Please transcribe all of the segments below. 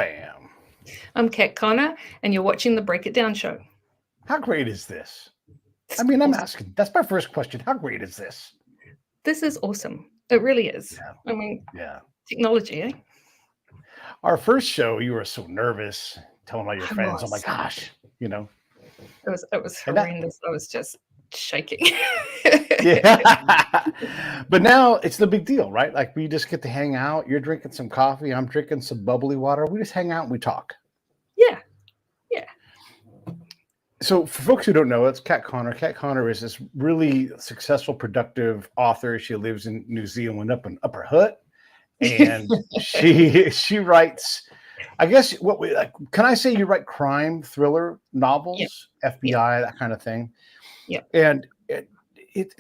Bam. I'm Kat Connor, and you're watching the Break It Down show. How great is this? It's I mean, I'm awesome. asking. That's my first question. How great is this? This is awesome. It really is. Yeah. I mean, Yeah. technology, eh? Our first show, you were so nervous, telling all your I friends, "Oh my was. gosh," It was and that, horrendous. I was just shaking. yeah. But now it's no big deal, right? Like we just get to hang out. You're drinking some coffee. I'm drinking some bubbly water. We just hang out and we talk. Yeah. Yeah. So, for folks who don't know, it's Kat Connor. Kat Connor is this really successful, productive author. She lives in New Zealand, up in Upper Hutt, and she writes. I guess what we like. Can I say you write crime thriller Yep. novels, FBI, that kind of thing? Yep. And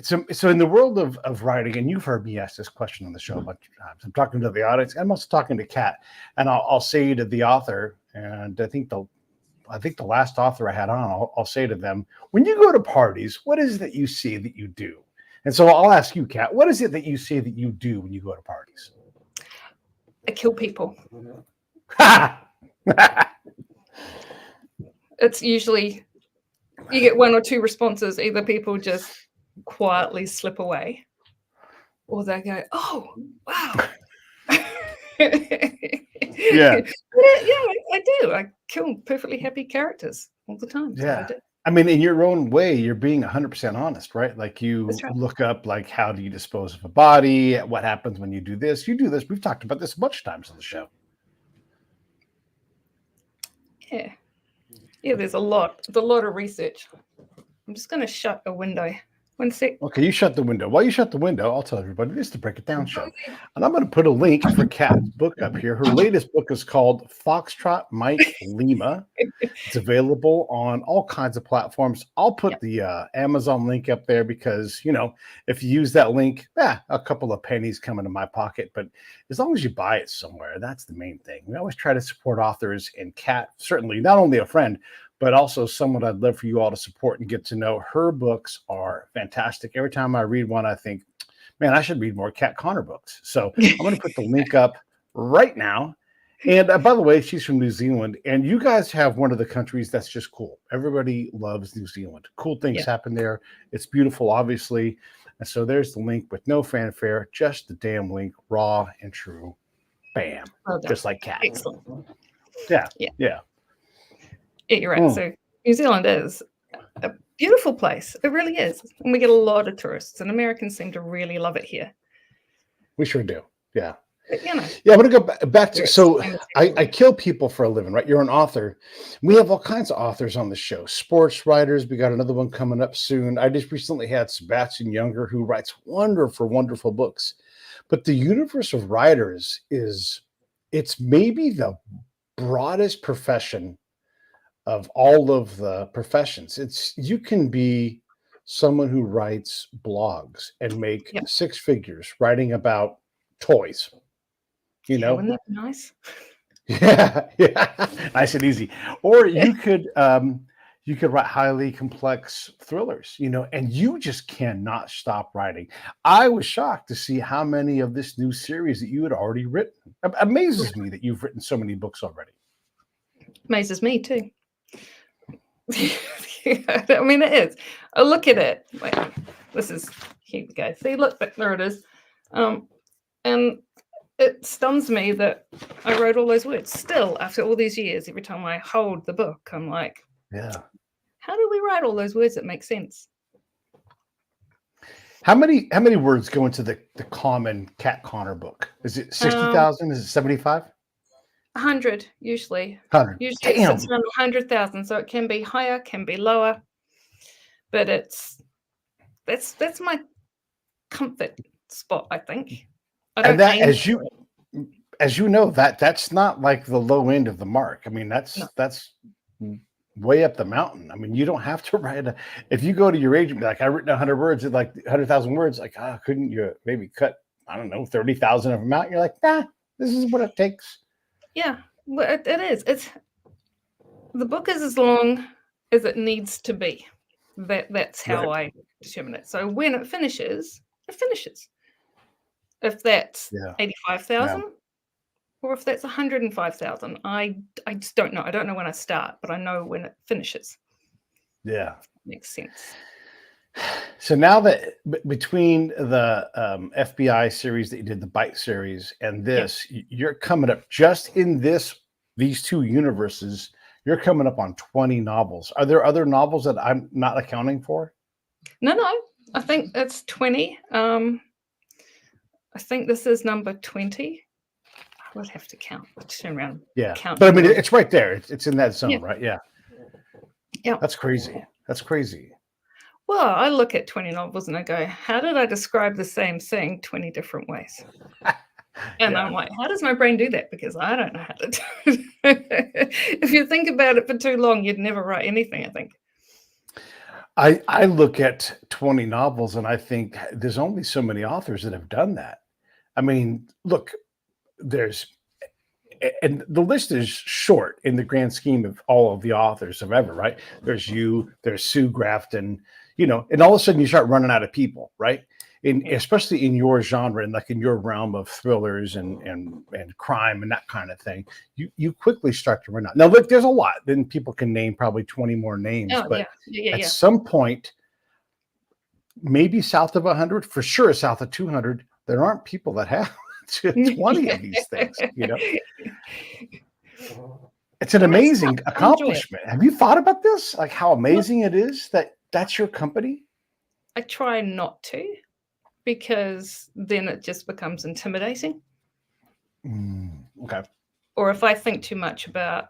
so in the world of writing, and you've heard me ask this question on the show a bunch of times. I'm talking to the audience. I'm also talking to Kat, and I'll say to the author, and I think the last author I had on, I'll say to them, when you go to parties, what is it that you see that you do? And so I'll ask you, Kat, what is it that you say that you do when you go to parties? I kill people. It's usually you get one or two responses. Either people just quietly slip away, or they go, "Oh, wow." Yeah. Yeah, I do. I kill perfectly happy characters all the time. So I Yeah. do. I mean, in your own way, you're being 100% honest, right? Like you That's right. look up, like, how do you dispose of a body? What happens when you do this? You do this. We've talked about this a bunch of times on the show. Yeah. Yeah, there's a lot of research. I'm just going to shut a window. One sec. Okay, you shut the window. While you shut the window, I'll tell everybody this is the Break It Down show. And I'm going to put a link for Kat's book up here. Her latest book is called Foxtrot Mike Lima. It's available on all kinds of platforms. I'll put the Amazon link up there because, if you use that link, a couple of pennies come into my pocket. But as long as you buy it somewhere, that's the main thing. We always try to support authors, and Kat, certainly not only a friend, but also someone I'd love for you all to support and get to know. Her books are fantastic. Every time I read one, I think, man, I should read more Kat Connor books. So I'm going to put the link up right now. And by the way, she's from New Zealand, and you guys have one of the countries that's just cool. Everybody loves New Zealand. Cool things happen there. It's beautiful, obviously. And so there's the link with no fanfare, just the damn link, raw and true. Bam. Just like Kat. Excellent. Yeah. Yeah, you're right. So New Zealand is a beautiful place. It really is. And we get a lot of tourists, and Americans seem to really love it here. We sure do. Yeah. But, Yeah, I'm going to go back to, so I kill people for a living, right? You're an author. We have all kinds of authors on the show. Sports writers. We got another one coming up soon. I just recently had Sebastian Younger, who writes wonderful, wonderful books. But the universe of writers it's maybe the broadest profession of all of the professions. You can be someone who writes blogs and make six figures writing about toys. Wouldn't that be nice? Yeah, nice and easy. Or you could write highly complex thrillers, and you just cannot stop writing. I was shocked to see how many of this new series that you had already written. It amazes me that you've written so many books already. Amazes me too. I mean, it is. I look at it like here we go. See, look, there it is. And it stuns me that I wrote all those words. Still, after all these years, every time I hold the book, I'm like, how do we write all those words that make sense? How many words go into the common Kat Connor book? Is it 60,000? Is it 75? 100 usually. 100. Usually it sits around 100,000, so it can be higher, can be lower, but that's my comfort spot, I think. And that, as you know, that's not like the low end of the mark. I mean, that's way up the mountain. I mean, you don't have to write if you go to your agent, be like, I've written 100 words, like 100,000 words, like, couldn't you maybe cut, I don't know, 30,000 of them out? You're like, this is what it takes. Yeah, well, it is. The book is as long as it needs to be. That's how I determine it. So when it finishes, it finishes. If that's 85,000, or if that's 105,000. I just don't know. I don't know when I start, but I know when it finishes. Yeah. Makes sense. So now that between the FBI series that you did, the Byte series, and this, you're coming up just in these two universes, you're coming up on 20 novels. Are there other novels that I'm not accounting for? No. I think it's 20. I think this is number 20. I would have to count. Turn around. Yeah. Count. But I mean, it's right there. It's in that zone, right? Yeah. Yeah. That's crazy. That's crazy. Well, I look at 20 novels and I go, how did I describe the same thing 20 different ways? And I'm like, how does my brain do that? Because I don't know how to do it. If you think about it for too long, you'd never write anything, I think. I look at 20 novels and I think there's only so many authors that have done that. I mean, look, and the list is short in the grand scheme of all of the authors of ever, right? There's you, there's Sue Grafton, and all of a sudden you start running out of people, right? Especially in your genre and like in your realm of thrillers and crime and that kind of thing, you quickly start to run out. Now, look, there's a lot. Then people can name probably 20 more names, but at some point, maybe south of 100, for sure south of 200, there aren't people that have 20 of these things, It's an amazing accomplishment. Have you thought about this? Like how amazing it is that that's your company? I try not to, because then it just becomes intimidating. Okay. Or if I think too much about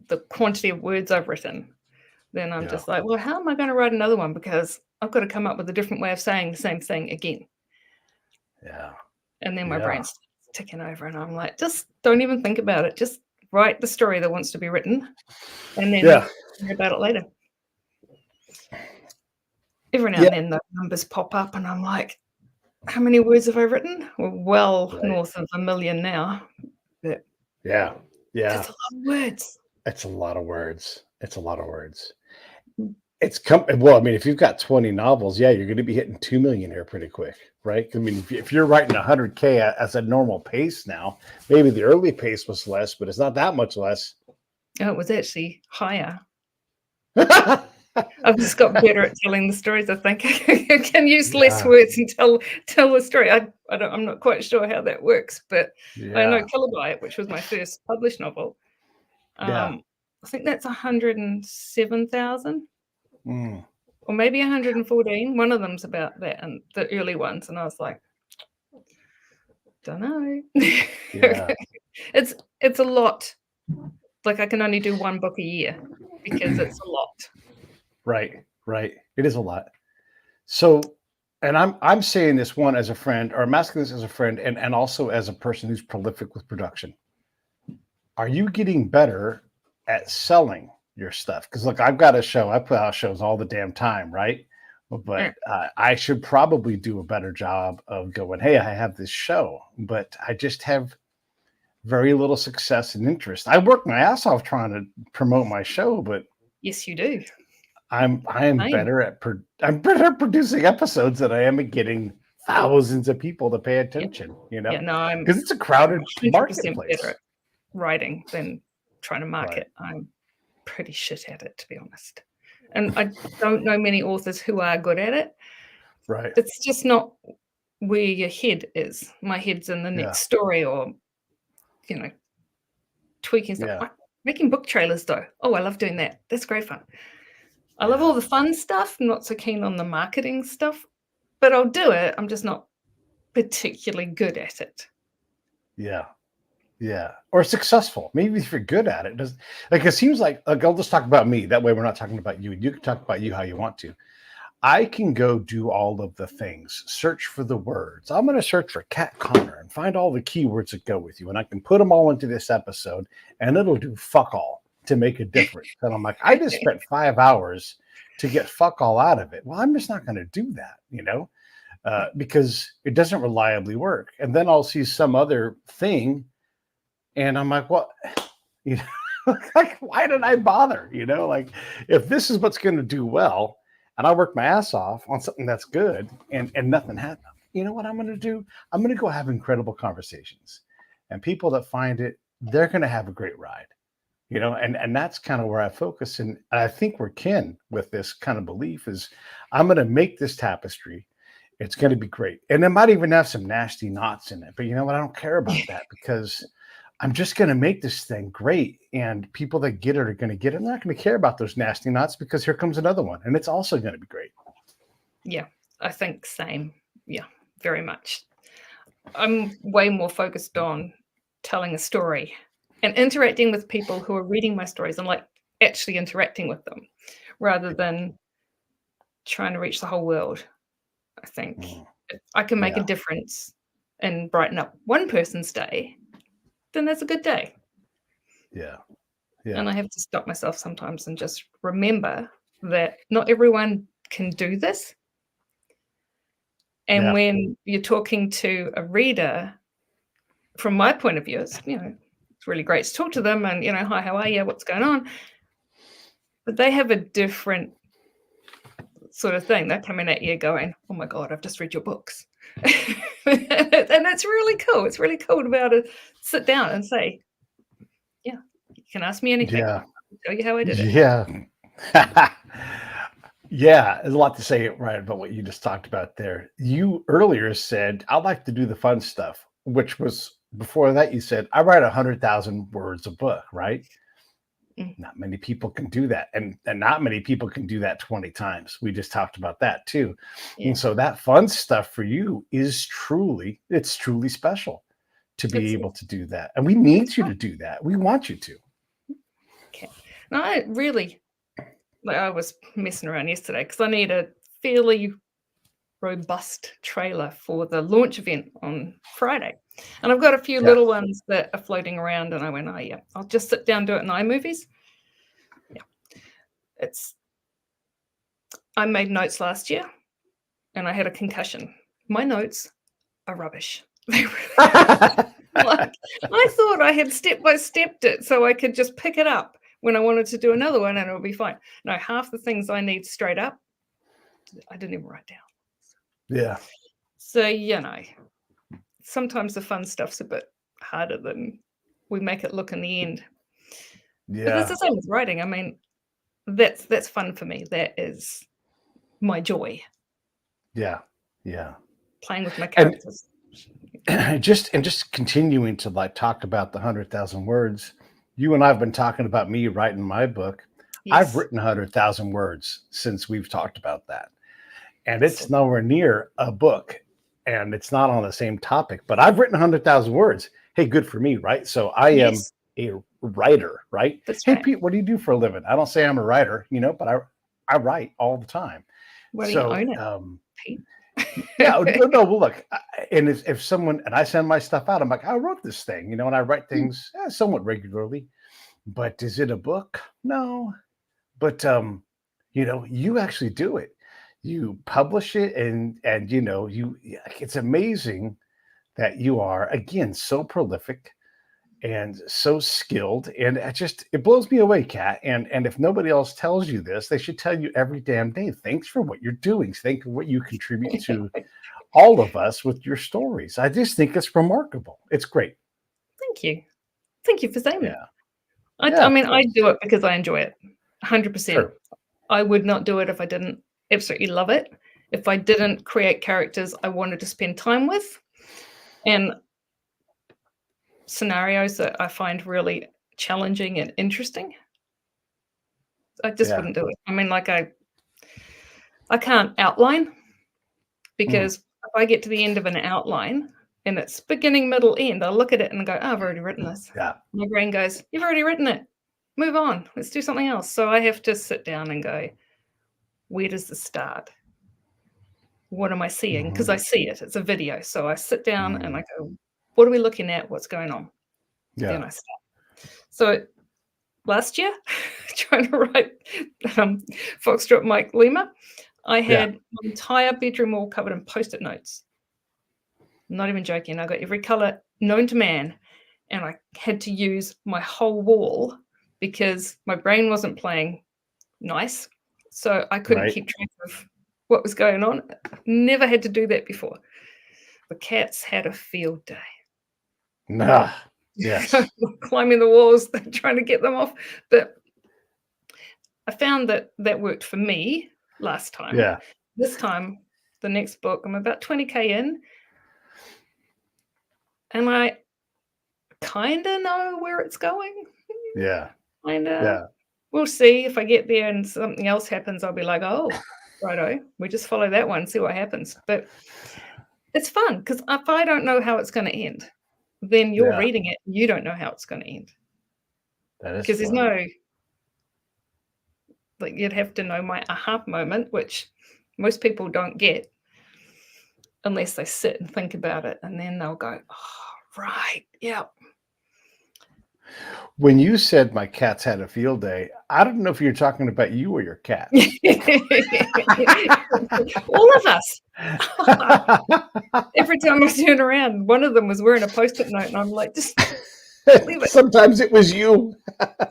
the quantity of words I've written, then I'm just like, well, how am I going to write another one? Because I've got to come up with a different way of saying the same thing again. Yeah. And then my brain's ticking over and I'm like, just don't even think about it. Just write the story that wants to be written and then think about it later. Every now and then the numbers pop up and I'm like, how many words have I written? We're north of 1 million now. But yeah. That's a lot of words. It's a lot of words. Well, I mean, if you've got 20 novels, you're going to be hitting 2 million here pretty quick, right? I mean, if you're writing 100K as a normal pace now, maybe the early pace was less, but it's not that much less. Oh, it was actually higher. I've just got better at telling the stories. I think I can use less words and tell the story. I'm not quite sure how that works, but I know Kiwi, which was my first published novel. I think that's 107,000. Or maybe 114. One of them's about that, and the early ones. And I was like, don't know. It's a lot. Like I can only do one book a year because it's a lot. Right. It is a lot. So, and I'm saying this one as a friend, or I'm asking this as a friend, and also as a person who's prolific with production. Are you getting better at selling your stuff? Because look, I've got a show. I put out shows all the damn time, right? But I should probably do a better job of going, hey, I have this show, but I just have very little success and interest. I work my ass off trying to promote my show, but yes, you do. I am better at producing episodes than I am at getting thousands of people to pay attention. Because it's a crowded marketplace. Better at writing than trying to market. I'm pretty shit at it, to be honest. And I don't know many authors who are good at it. Right. It's just not where your head is. My head's in the next story or, tweaking stuff. Yeah. Making book trailers, though. Oh, I love doing that. That's great fun. I love all the fun stuff. I'm not so keen on the marketing stuff, but I'll do it. I'm just not particularly good at it. Yeah. Or successful. Maybe if you're good at it. It seems like I'll just talk about me. That way we're not talking about you. You can talk about you how you want to. I can go do all of the things, search for the words. I'm going to search for Cat Connor and find all the keywords that go with you. And I can put them all into this episode and it'll do fuck all to make a difference. And I'm like, I just spent 5 hours to get fuck all out of it. Well, I'm just not going to do that, because it doesn't reliably work. And then I'll see some other thing and I'm like, what, like, why did I bother? Like if this is what's going to do well, and I work my ass off on something that's good and nothing happened. You know what I'm going to do? I'm going to go have incredible conversations. and people that find it, they're going to have a great ride. And that's kind of where I focus. And I think we're kin with this kind of belief is I'm going to make this tapestry. It's going to be great. And it might even have some nasty knots in it. But you know what? I don't care about that because I'm just going to make this thing great. And people that get it are going to get it. I'm not going to care about those nasty knots because here comes another one. And it's also going to be great. Yeah, I think same. Yeah, very much. I'm way more focused on telling a story and interacting with people who are reading my stories and like actually interacting with them rather than trying to reach the whole world. I think if I can make a difference and brighten up one person's day, then that's a good day. Yeah. And I have to stop myself sometimes and just remember that not everyone can do this. And when you're talking to a reader, from my point of view, it's really great to talk to them and, hi, how are you? What's going on? But they have a different sort of thing. They're coming at you going, oh my God, I've just read your books. And it's really cool. It's really cool to be able to sit down and say, yeah, you can ask me anything. Yeah. I'll tell you how I did it. Yeah. Yeah, there's a lot to say right about what you just talked about there. You earlier said, I like to do the fun stuff, which was before that you said, I write 100,000 words a book, right? Not many people can do that. And not many people can do that 20 times. We just talked about that too. Yeah. And so that fun stuff for you is truly special to be able to do that. And we need you to do that. We want you to. Okay. No, I was messing around yesterday because I need a fairly robust trailer for the launch event on Friday. And I've got a few little ones that are floating around and I went, oh yeah, I'll just sit down, do it in iMovies. Yeah. I made notes last year and I had a concussion. My notes are rubbish. I thought I had step-by-stepped it so I could just pick it up when I wanted to do another one and it would be fine. No, half the things I need straight up, I didn't even write down. Yeah. So, sometimes the fun stuff's a bit harder than we make it look in the end. Yeah. But that's the same with writing. I mean, that's fun for me. That is my joy. Yeah. Yeah. Playing with my characters. And just continuing to talk about the 100,000 words. You and I have been talking about me writing my book. Yes. I've written 100,000 words since we've talked about that. And it's nowhere near a book and it's not on the same topic, but I've written 100,000 words. Hey, good for me, right? So I am a writer, right? That's hey, right. Pete, what do you do for a living? I don't say I'm a writer, but I write all the time. What do you own it, Pete? Yeah, no, well, look, and if someone, and I send my stuff out, I'm like, I wrote this thing, and I write things somewhat regularly, but is it a book? No, but, you actually do it. You publish it and it's amazing that you are, again, so prolific and so skilled. And it blows me away, Kat. And if nobody else tells you this, they should tell you every damn day. Thanks for what you're doing. Thank you for what you contribute to all of us with your stories. I just think it's remarkable. It's great. Thank you. Thank you for saying that. I mean, I do it because I enjoy it. 100%. Sure. I would not do it if I didn't absolutely love it. If I didn't create characters I wanted to spend time with and scenarios that I find really challenging and interesting, I just wouldn't do it. I mean, I can't outline because if I get to the end of an outline and it's beginning, middle, end, I'll look at it and go, oh, I've already written this. Yeah. My brain goes, you've already written it. Move on. Let's do something else. So I have to sit down and go, where does this start? What am I seeing? Because I see it. It's a video. So I sit down and I go, what are we looking at? What's going on? Yeah. Then I start. So last year, trying to write Foxtrot Mike Lima, I had my entire bedroom wall covered in Post-it notes. I'm not even joking. I got every color known to man, and I had to use my whole wall because my brain wasn't playing nice. So I couldn't keep track of what was going on. Never had to do that before. The cats had a field day. Nah. Yes. Climbing the walls, trying to get them off. But I found that worked for me last time. Yeah. This time, the next book, I'm about 20K in, and I kind of know where it's going. Yeah. Kind of. Yeah. We'll see if I get there and something else happens. I'll be like, oh, righto, we just follow that one, see what happens. But it's fun because if I don't know how it's going to end, then you're reading it, you don't know how it's going to end. That is because there's fun. no, like, you'd have to know my aha moment, which most people don't get unless they sit and think about it, and then they'll go, oh, right, yeah. When you said my cats had a field day, I don't know if you're talking about you or your cat. All of us. Every time I turn around, one of them was wearing a Post-it note, and I'm like, just leave it. Sometimes it was you.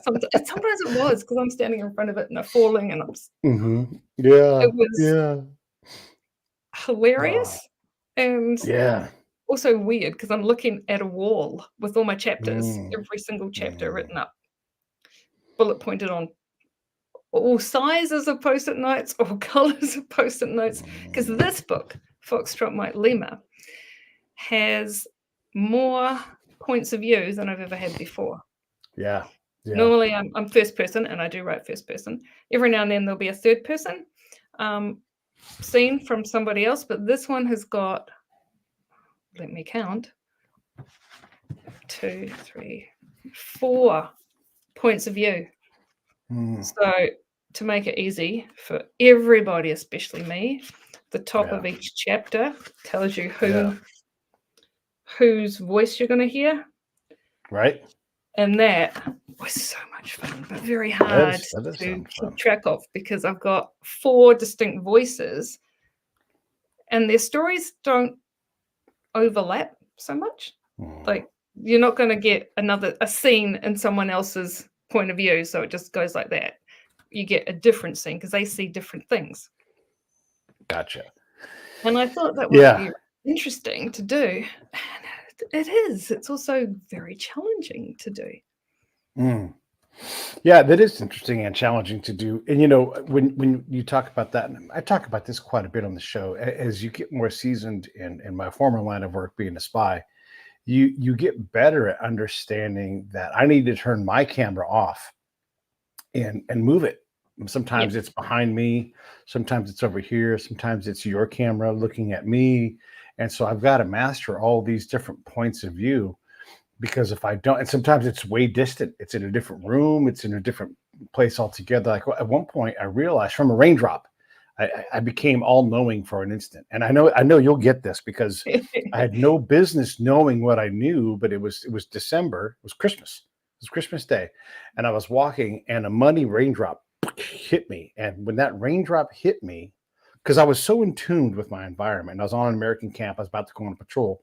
Sometimes it was because I'm standing in front of it and they're falling, and I'm. Yeah. It was hilarious and also weird because I'm looking at a wall with all my chapters, every single chapter written up, bullet pointed on all sizes of Post-it notes, all colors of Post-it notes, because this book, Foxtrot Mike Lima, has more points of view than I've ever had before. Yeah. Normally I'm first person, and I do write first person. Every now and then there'll be a third person scene from somebody else, but this one has got, let me count, 2, 3, 4 points of view. So to make it easy for everybody, especially me, the top of each chapter tells you whose voice you're going to hear. Right. And that was so much fun, but very hard to keep track of because I've got 4 distinct voices and their stories don't overlap so much. Like, you're not going to get a scene in someone else's point of view, so it just goes like that. You get a different scene because they see different things. Gotcha. And I thought that would be interesting to do. And it is. It's also very challenging to do. Yeah, that is interesting and challenging to do. And when you talk about that, and I talk about this quite a bit on the show, as you get more seasoned in my former line of work being a spy, you get better at understanding that I need to turn my camera off and move it. Sometimes it's behind me, sometimes it's over here, sometimes it's your camera looking at me. And so I've got to master all these different points of view, because if I don't, and sometimes it's way distant, it's in a different room, it's in a different place altogether. Like at one point I realized from a raindrop, I became all knowing for an instant. And I know you'll get this because I had no business knowing what I knew, but it was December, it was Christmas Day. And I was walking and a muddy raindrop hit me. And when that raindrop hit me, because I was so in tune with my environment, I was on an American camp, I was about to go on a patrol,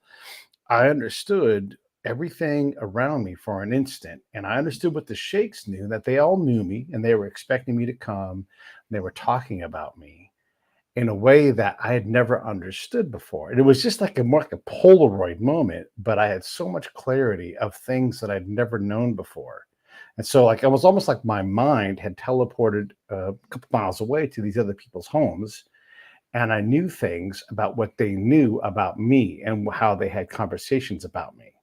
I understood everything around me for an instant. And I understood what the sheikhs knew, that they all knew me and they were expecting me to come. They were talking about me in a way that I had never understood before. And it was just like a Polaroid moment, but I had so much clarity of things that I'd never known before. And so like, it was almost like my mind had teleported a couple miles away to these other people's homes. And I knew things about what they knew about me and how they had conversations about me.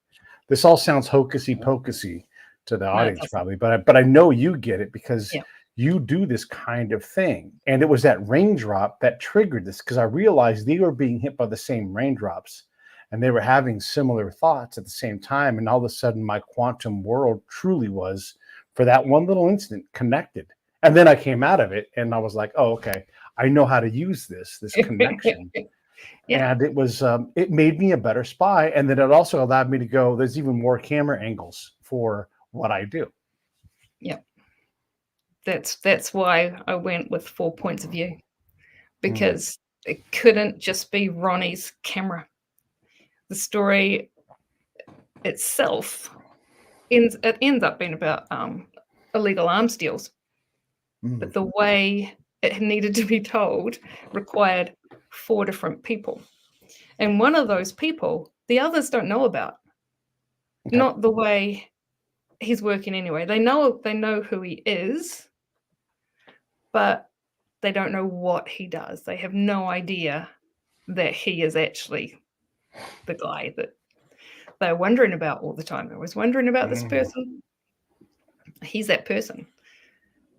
This all sounds hocusy pocusy to the audience probably, but I know you get it because you do this kind of thing. And it was that raindrop that triggered this, because I realized they were being hit by the same raindrops and they were having similar thoughts at the same time. And all of a sudden my quantum world truly was, for that one little instant, connected. And then I came out of it and I was like, oh, okay, I know how to use this connection. And it was, it made me a better spy. And then it also allowed me to go, there's even more camera angles for what I do. Yeah. That's why I went with 4 points of view, because it couldn't just be Ronnie's camera. The story itself ends up being about illegal arms deals, but the way it needed to be told required 4 different people, and one of those people the others don't know about. Okay. not the way he's working anyway. They know who he is, but they don't know what he does. They have no idea that he is actually the guy that they're wondering about all the time. I was wondering about this person. He's that person.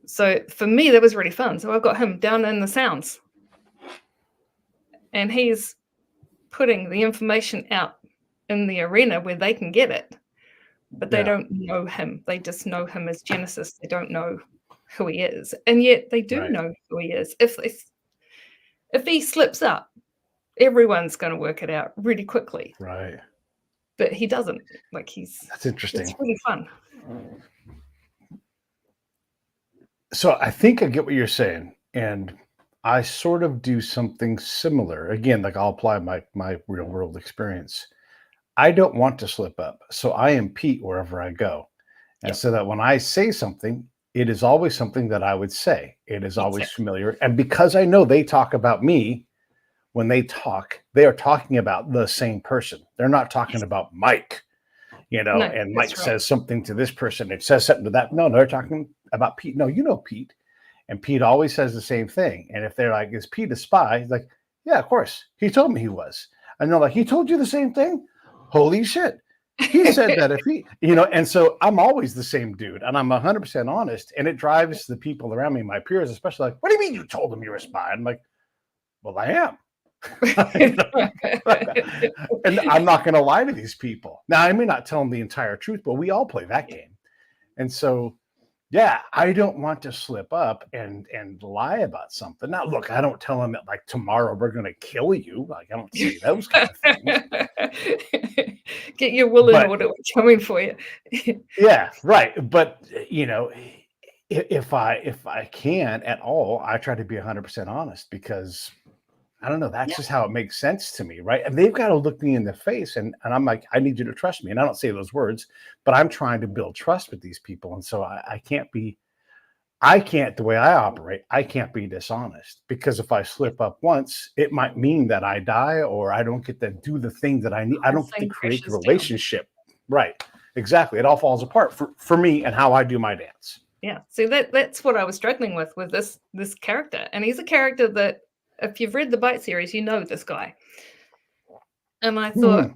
So for me, that was really fun. So I've got him down in the sounds, and he's putting the information out in the arena where they can get it, but they don't know him. They just know him as Genesis. They don't know who he is, and yet they do know who he is. If he slips up, everyone's going to work it out really quickly. Right. But he doesn't. Like That's interesting. It's really fun. So I think I get what you're saying, and I sort of do something similar. Again, like I'll apply my real world experience. I don't want to slip up, so I am Pete wherever I go, and so that when I say something, it is always something that I would say. It is always familiar, and because I know they talk about me, when they talk, they are talking about the same person. They're not talking about Mike, and Mike says something to this person. It says something to that. No, they're talking about Pete. No, you know Pete. And Pete always says the same thing. And if they're like, is Pete a spy? He's like, yeah, of course. He told me he was. And they're like, he told you the same thing? Holy shit. He said that if he, and so I'm always the same dude. And I'm 100% honest. And it drives the people around me, my peers, especially like, what do you mean you told him you're a spy? I'm like, well, I am. And I'm not going to lie to these people. Now, I may not tell them the entire truth, but we all play that game. And so, yeah, I don't want to slip up and lie about something. Now, look, I don't tell them that like tomorrow we're going to kill you. Like I don't say those kind of things. Get your will in order. We're coming for you. Yeah, right. But if I can at all, I try to be 100% honest because I don't know. That's just how it makes sense to me, right? And they've got to look me in the face, and I'm like, I need you to trust me. And I don't say those words, but I'm trying to build trust with these people. And so I can't, the way I operate, I can't be dishonest because if I slip up once, it might mean that I die or I don't get to do the thing that I need. I don't get to create the relationship. Right. Exactly. It all falls apart for me and how I do my dance. Yeah. So that's what I was struggling with this character. And he's a character that, if you've read the Byte series, you know this guy. And I thought...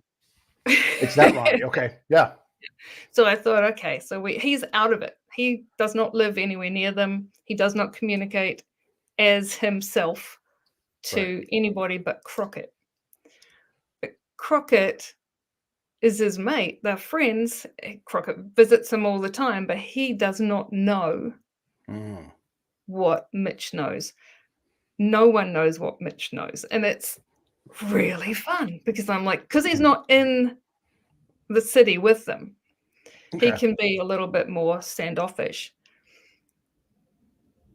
It's that Ronnie. Okay. Yeah. So I thought, okay, so he's out of it. He does not live anywhere near them. He does not communicate as himself to anybody but Crockett. But Crockett is his mate. They're friends. Crockett visits him all the time, but he does not know what Mitch knows. No one knows what Mitch knows. And it's really fun because I'm like, because he's not in the city with them. Okay. He can be a little bit more standoffish.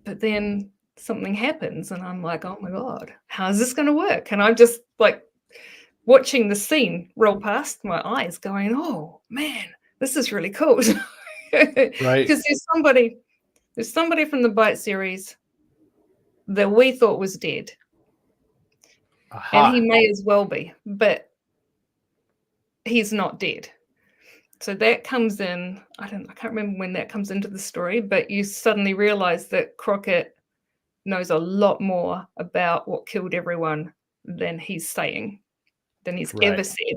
But then something happens and I'm like, oh my God, how's this going to work? And I'm just like watching the scene roll past my eyes going, oh man, this is really cool. Right. Because there's somebody from the Byte series that we thought was dead. And he may as well be, but he's not dead. So that comes in, I can't remember when that comes into the story, but you suddenly realize that Crockett knows a lot more about what killed everyone than he's saying, than he's ever said.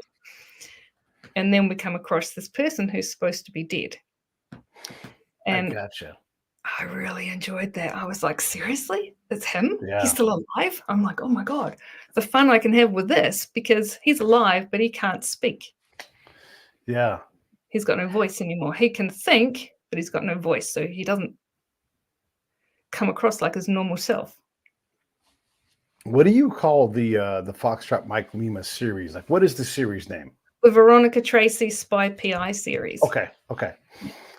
And then we come across this person who's supposed to be dead. And I gotcha. I really enjoyed that. I was like, seriously? It's him? Yeah. He's still alive? I'm like, oh my God, the fun I can have with this because he's alive, but he can't speak. Yeah. He's got no voice anymore. He can think, but he's got no voice. So he doesn't come across like his normal self. What do you call the Foxtrot Mike Lima series? Like, what is the series name? The Veronica Tracey Spy PI series. Okay.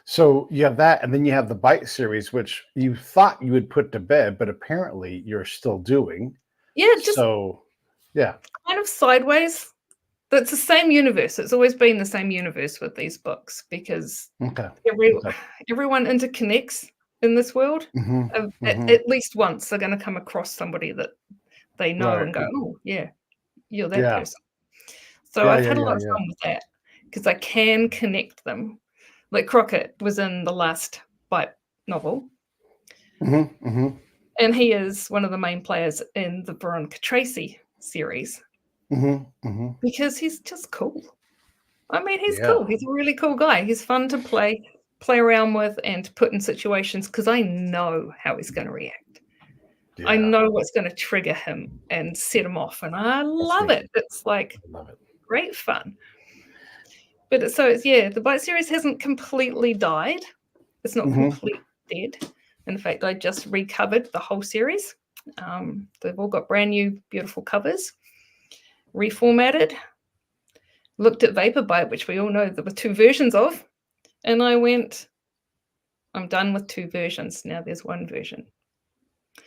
So you have that, and then you have the Byte series, which you thought you would put to bed, but apparently you're still doing. Yeah, kind of sideways. It's the same universe. It's always been the same universe with these books because everyone interconnects in this world. At least once they're going to come across somebody that they know and go, oh, yeah, you're that person. So I've had a lot of fun with that. because I can connect them. Like Crockett was in the last Byte novel. And he is one of the main players in the Veronica Tracey series. Because he's just cool. I mean, he's cool. He's a really cool guy. He's fun to play around with and to put in situations because I know how he's going to react. I know what's going to trigger him and set him off, and I love it. It's like great fun. But the Byte series hasn't completely died. It's not completely dead. In fact, I just recovered the whole series. They've all got brand new, beautiful covers, reformatted. Looked at Vapor Byte, which we all know there were 2 versions of, and I went, I'm done with 2 versions. Now there's 1 version.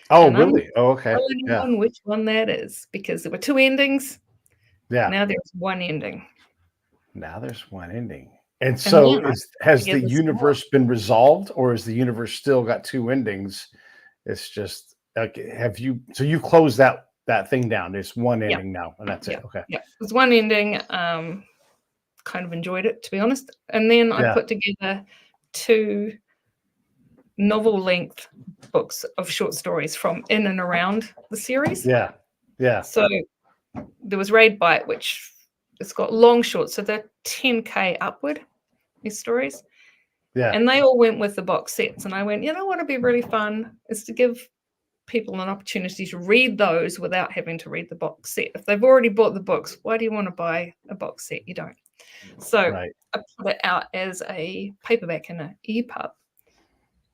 Oh, and really? Okay. On which one that is, because there were 2 endings. Yeah. Now there's 1 ending. Now there's 1 ending. And so has the universe been resolved, or is the universe still got 2 endings? It's just you closed that thing down. There's 1 ending now, and that's it. Okay. Yeah. There's 1 ending. Kind of enjoyed it, to be honest. And then I put together 2 novel length books of short stories from in and around the series. Yeah. So there was Raid Byte, which it's got long shorts, so they're 10K upward, these stories. Yeah. And they all went with the box sets. And I went, you know what would be really fun is to give people an opportunity to read those without having to read the box set. If they've already bought the books, why do you want to buy a box set? You don't. So I put it out as a paperback in an EPUB.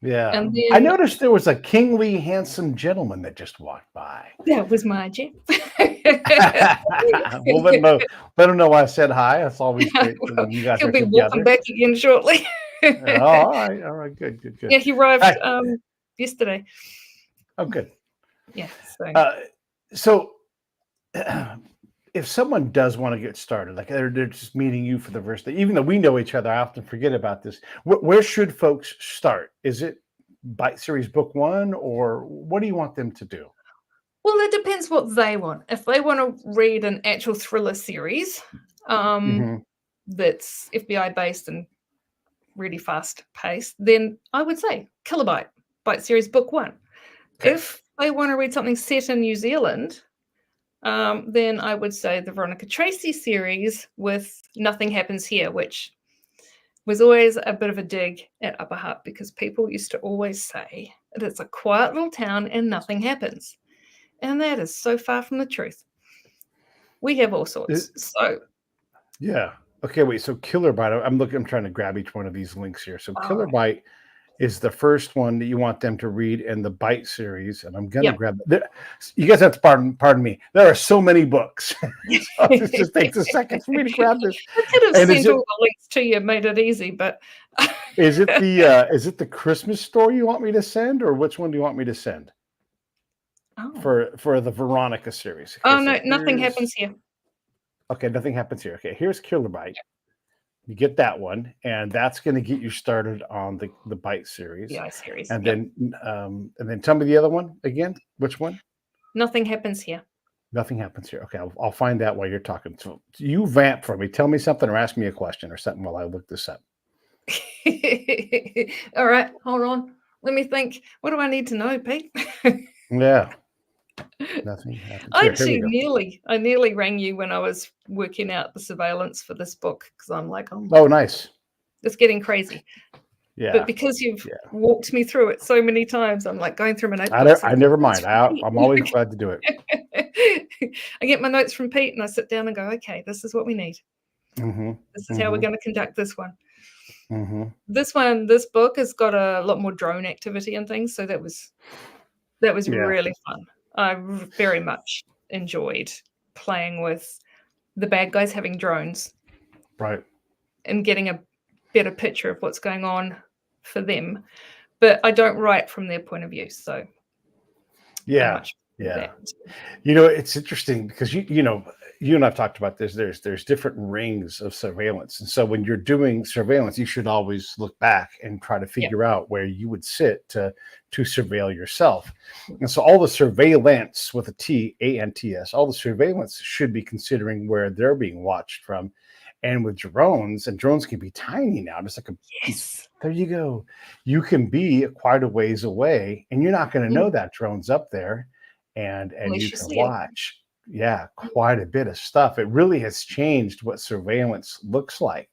Yeah. And then, I noticed there was a kingly, handsome gentleman that just walked by. That was my Jeff. Well, let him know I said hi. That's always great when you guys He'll are be together. walking back again shortly. All right. Good. Yeah, he arrived yesterday. Oh, good. Yeah. So if someone does want to get started, like they're just meeting you for the first day, even though we know each other, I often forget about this. Where should folks start? Is it Byte Series Book 1, or what do you want them to do? Well, it depends what they want. If they want to read an actual thriller series that's FBI based and really fast paced, then I would say Kilobyte, Byte Series Book 1. Okay. If they want to read something set in New Zealand, then I would say the Veronica Tracey series with Nothing Happens Here, which was always a bit of a dig at Upper Hutt because people used to always say that it's a quiet little town and nothing happens. And that is so far from the truth. We have all sorts. Yeah. Okay, wait. So Kilobyte, I'm trying to grab each one of these links here. So Kilobyte is the first one that you want them to read in the Byte series. And I'm going to grab it. You guys have to pardon me. There are so many books. So it just takes a second for me to grab this. I could have sent all the links to you, made it easy, but is it the Christmas story you want me to send, or which one do you want me to send? For the Veronica series. Okay, oh, no, Nothing Happens Here. Okay, Nothing Happens Here. Okay, here's Kilobyte. You get that one, and that's going to get you started on the Byte series. Yeah, series. And then tell me the other one again. Which one? Nothing Happens Here. Nothing Happens Here. Okay, I'll find that while you're talking. So you vamp for me. Tell me something or ask me a question or something while I look this up. All right, hold on. Let me think. What do I need to know, Pete? Yeah. Nothing happens. I nearly rang you when I was working out the surveillance for this book because I'm like, oh, nice. It's getting crazy. Yeah. But because you've walked me through it so many times, I'm like going through my notebooks. I never mind. I'm always glad to do it. I get my notes from Pete and I sit down and go, okay, this is what we need. This is how we're going to conduct this one. This book has got a lot more drone activity and things. So that was really fun. I very much enjoyed playing with the bad guys having drones. Right. And getting a better picture of what's going on for them. But I don't write from their point of view. So yeah. You know, it's interesting because you know, you and I've talked about this. There's different rings of surveillance. And so when you're doing surveillance, you should always look back and try to figure out where you would sit to surveil yourself. And so all the surveillance with a T, ANTS, all the surveillance should be considering where they're being watched from. And with drones, and drones can be tiny now, just like there you go. You can be quite a ways away, and you're not going to know that drone's up there, and Unless you you can see it. watch. Yeah, quite a bit of stuff. It really has changed what surveillance looks like,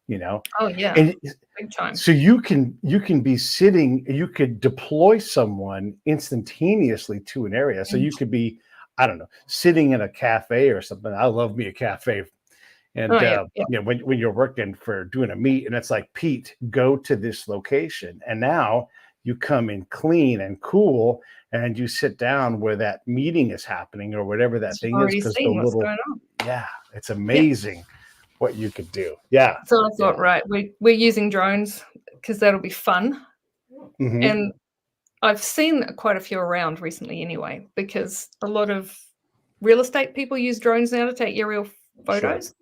Oh yeah, and big time. so you can be sitting, you could deploy someone instantaneously to an area. So you could be, I don't know, sitting in a cafe or something. I love me a cafe. And when you're working for doing a meet, and it's like, Pete, go to this location, and now you come in clean and cool, and you sit down where that meeting is happening or whatever that thing is, because the what's little, going on. it's amazing what you could do. Yeah. So I thought, right, we're using drones because that'll be fun. Mm-hmm. And I've seen quite a few around recently anyway, because a lot of real estate people use drones now to take aerial photos.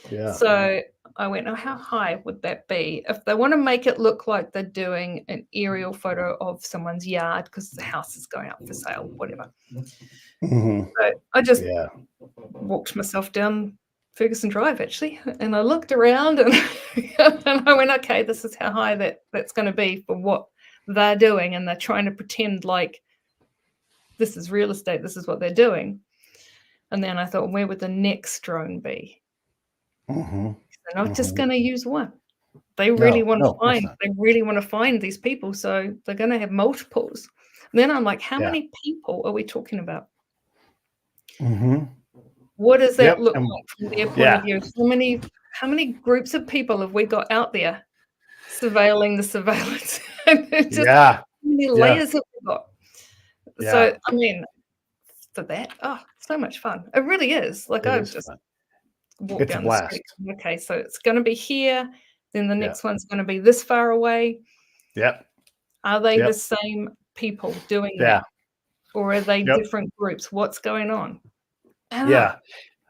Sure. Yeah. So I went, oh, how high would that be? If they want to make it look like they're doing an aerial photo of someone's yard because the house is going up for sale, whatever. Mm-hmm. So I just walked myself down Ferguson Drive, actually, and I looked around and, and I went, okay, this is how high that's going to be for what they're doing, and they're trying to pretend like this is real estate, this is what they're doing. And then I thought, where would the next drone be? Mm-hmm. They're not just going to use one. They really want to find these people, so they're going to have multiples. And then I'm like, how many people are we talking about? Mm-hmm. What does that look like from their point of view? How many groups of people have we got out there surveilling the surveillance? How many layers have we got? So, I mean, for that, so much fun. It really is. Like, I just walk down the street. Okay, so it's going to be here. Then the next one's going to be this far away. Yep. Are they the same people doing that? Or are they different groups? What's going on?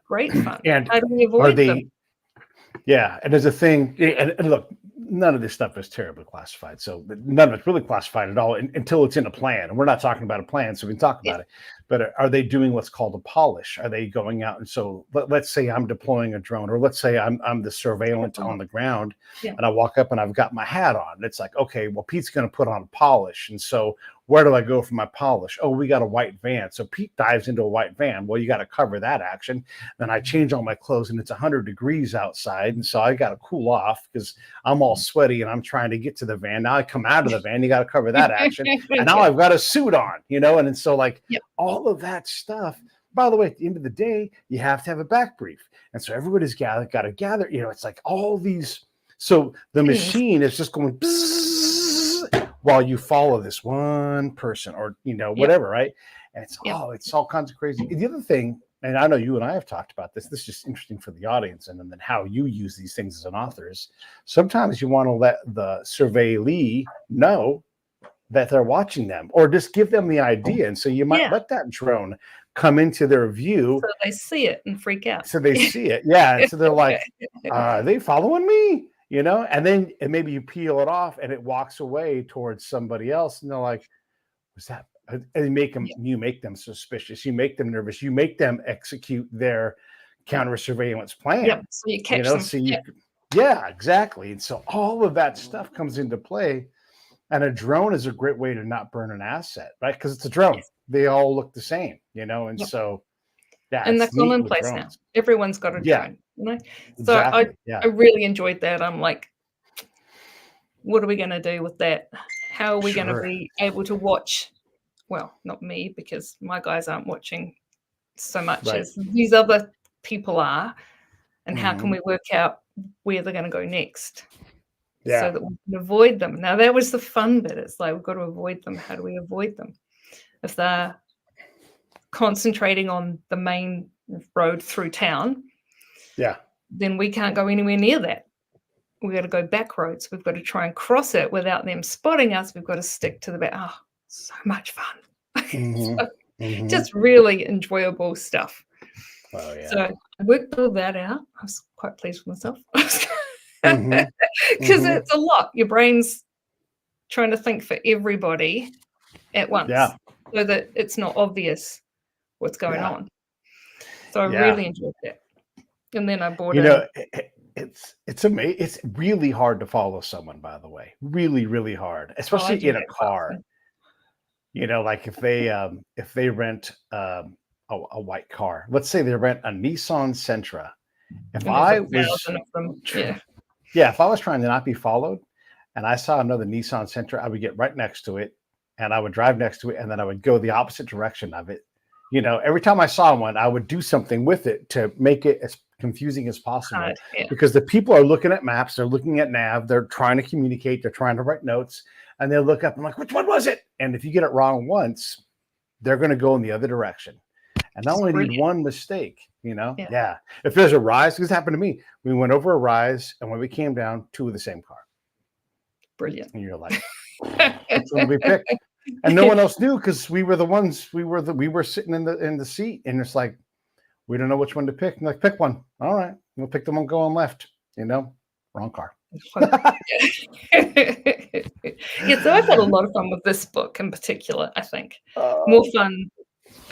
Great fun. And how do we avoid them? Yeah, and there's a thing, and look, none of this stuff is terribly classified. So none of it's really classified at all until it's in a plan. And we're not talking about a plan, so we can talk about it. But are they doing what's called a polish? Are they going out? And so let's say I'm deploying a drone, or let's say I'm the surveillant on the ground, and I walk up and I've got my hat on. And it's like, okay, well, Pete's going to put on a polish. And so where do I go for my polish? Oh, we got a white van. So Pete dives into a white van. Well, you got to cover that action. Then I change all my clothes, and it's 100 degrees outside. And so I got to cool off because I'm all sweaty and I'm trying to get to the van. Now I come out of the van, you got to cover that action. And now I've got a suit on, and so like all of that stuff. By the way, at the end of the day, you have to have a back brief. And so everybody's got to gather, it's like all these. So the machine is just going while you follow this one person or, whatever, right? And it's all kinds of crazy. The other thing, and I know you and I have talked about this is just interesting for the audience, and then how you use these things as an author is sometimes you want to let the surveillee know that they're watching them, or just give them the idea. And so you might let that drone come into their view. So they see it and freak out. So they see it. Yeah. And so they're like, are they following me? And then maybe you peel it off and it walks away towards somebody else. And they're like, was that? And you make them suspicious. You make them nervous. You make them execute their counter surveillance plan. Yep. So you catch them. So yeah, exactly. And so all of that stuff comes into play. And a drone is a great way to not burn an asset, right? Because it's a drone. They all look the same, and so and they're commonplace now. Everyone's got a drone, So exactly. I really enjoyed that. I'm like, what are we going to do with that? How are we going to be able to watch? Well, not me, because my guys aren't watching so much as these other people are. And how can we work out where they're going to go next? So that we can avoid them. Now, that was the fun bit. It's like, we've got to avoid them. How do we avoid them? If they're concentrating on the main road through town, then we can't go anywhere near that. We've got to go back roads. We've got to try and cross it without them spotting us. We've got to stick to the back. Oh, so much fun. Just really enjoyable stuff. Oh, yeah. So I worked all that out. I was quite pleased with myself. Because it's a lot. Your brain's trying to think for everybody at once, so that it's not obvious what's going on. So I really enjoyed that. And then I bought it's amazing. It's really hard to follow someone, by the way. Really, really hard, Oh, I especially do in a that quite car. often. You know, like if they rent a white car, let's say they rent a Nissan Sentra. If And there's I was 1,000 of them. Yeah. yeah, if I was trying to not be followed and I saw another Nissan Sentra, I would get right next to it and I would drive next to it and then I would go the opposite direction of it. You know, every time I saw one, I would do something with it to make it as confusing as possible Hard. Yeah. because the people are looking at maps, they're looking at nav, they're trying to communicate, they're trying to write notes, and they'll look up and like, which one was it? And if you get it wrong once, they're going to go in the other direction. And I only need one mistake, you know? Yeah. If there's a rise, this happened to me. We went over a rise, and when we came down, two of the same car. Brilliant. And you're like, which one we picked? And no one else knew because we were the ones, we were sitting in the seat, and it's like, we don't know which one to pick. And like, pick one. All right. We'll pick the one going left, you know? Wrong car. Yeah, so I've had a lot of fun with this book in particular, I think. More fun,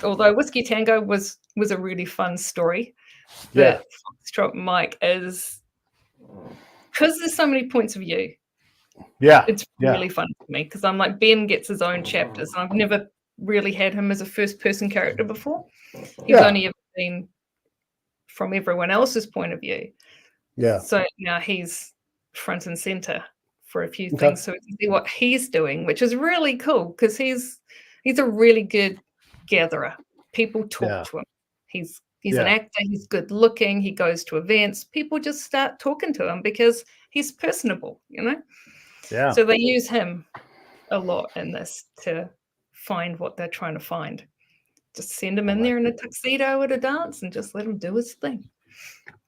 although Whiskey Tango was a really fun story. Yeah. But Foxtrot Mike is, because there's so many points of view. Yeah. It's really fun for me because I'm like, Ben gets his own chapters, and I've never really had him as a first person character before. He's only ever been from everyone else's point of view. Yeah. So now he's front and center for a few things, so we can see what he's doing, which is really cool because he's a really good gatherer. People talk to him. He's an actor. He's good looking. He goes to events. People just start talking to him because he's personable, you know. Yeah. So they use him a lot in this to find what they're trying to find. Just send him in there in a tuxedo at a dance and just let him do his thing.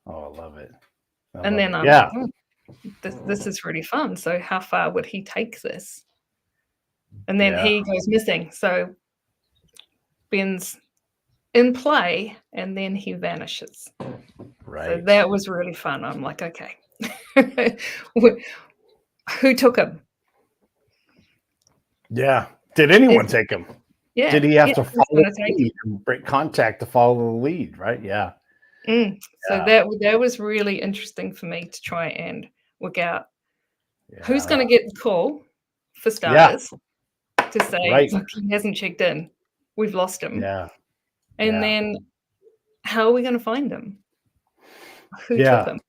Oh, I love it. And then I'm like, this is really fun. So how far would he take this? And then he goes missing. So Ben's in play and then he vanishes. Right. So that was really fun. I'm like, okay. Who took him? Yeah. Did anyone take him? Yeah. Did he have to follow the lead and break contact to follow the lead, right? Yeah. So that was really interesting for me to try and work out who's going to get the call, for starters, to say, look, he hasn't checked in. We've lost him. Yeah. And then how are we going to find him? Who took him?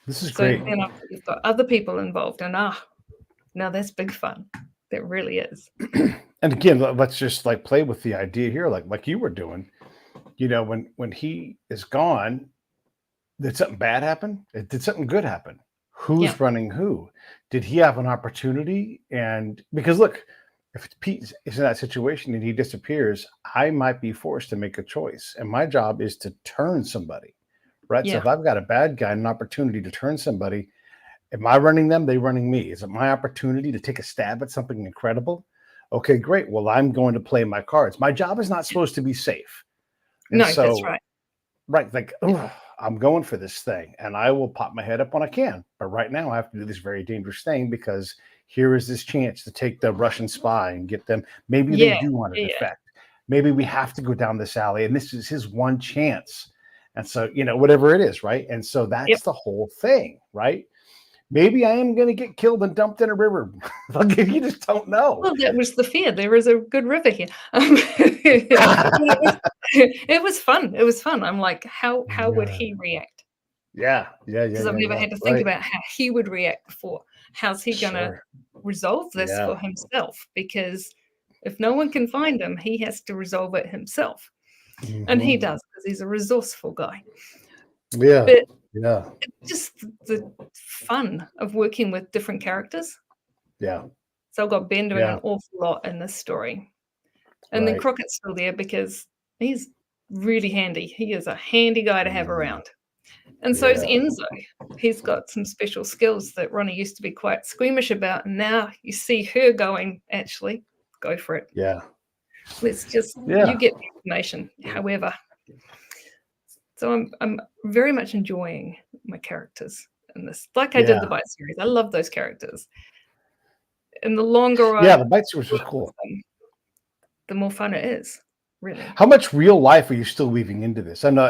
This is great. Then you've got other people involved, and now that's big fun. That really is. And again, let's just like play with the idea here, like you were doing. You know, when he is gone, did something bad happen? Did something good happen? Who's running who? Did he have an opportunity? And because look, if Pete is in that situation and he disappears, I might be forced to make a choice. And my job is to turn somebody, right? So if I've got a bad guy and an opportunity to turn somebody, am I running them? They running me? Is it my opportunity to take a stab at something incredible? Okay, great. Well, I'm going to play my cards. My job is not supposed to be safe. And no, that's right. Right. Like, I'm going for this thing and I will pop my head up when I can. But right now I have to do this very dangerous thing because here is this chance to take the Russian spy and get them. Maybe they do want to defect. Maybe we have to go down this alley and this is his one chance. And so, you know, whatever it is, right? And so that's the whole thing, right? Maybe I am going to get killed and dumped in a river. You just don't know. Well, that was the fear. There is a good river here. It was fun. It was fun. I'm like, how would he react? Yeah. Because I've never had to think about how he would react before. How's he going to resolve this for himself? Because if no one can find him, he has to resolve it himself. And he does because he's a resourceful guy. Yeah. But just the fun of working with different characters. Yeah. So I've got Ben doing an awful lot in this story. And then Crockett's still there because he's really handy. He is a handy guy to have around. And so is Enzo. He's got some special skills that Ronnie used to be quite squeamish about. And now you see her going, actually, go for it. Yeah. Let's just, you get the information, however. So I'm very much enjoying my characters in this. Like I did the Byte series. I love those characters. And the longer the Byte series was cool. The more fun it is. really. How much real life are you still weaving into this? I know,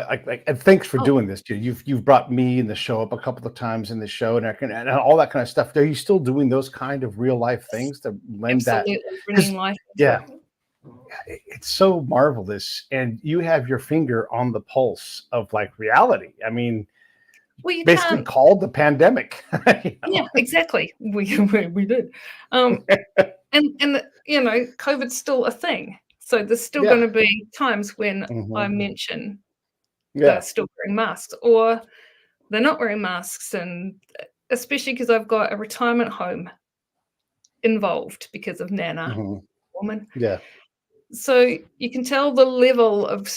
and thanks for Oh, doing this, too. You've brought me and the show up a couple of times in the show, and all that kind of stuff. Are you still doing those kind of real life things to lend that? absolutely Because bringing life into yeah, it. it's so marvelous, and you have your finger on the pulse of like reality. I mean, Well, you basically can't. called the pandemic. Yeah, exactly. We did. And you know, COVID's still a thing. So there's still going Yeah. to be times when I Mhm. mention they're Yeah. still wearing masks or they're not wearing masks, and especially because I've got a retirement home involved because of Nana Mhm. woman. Yeah. So you can tell the level of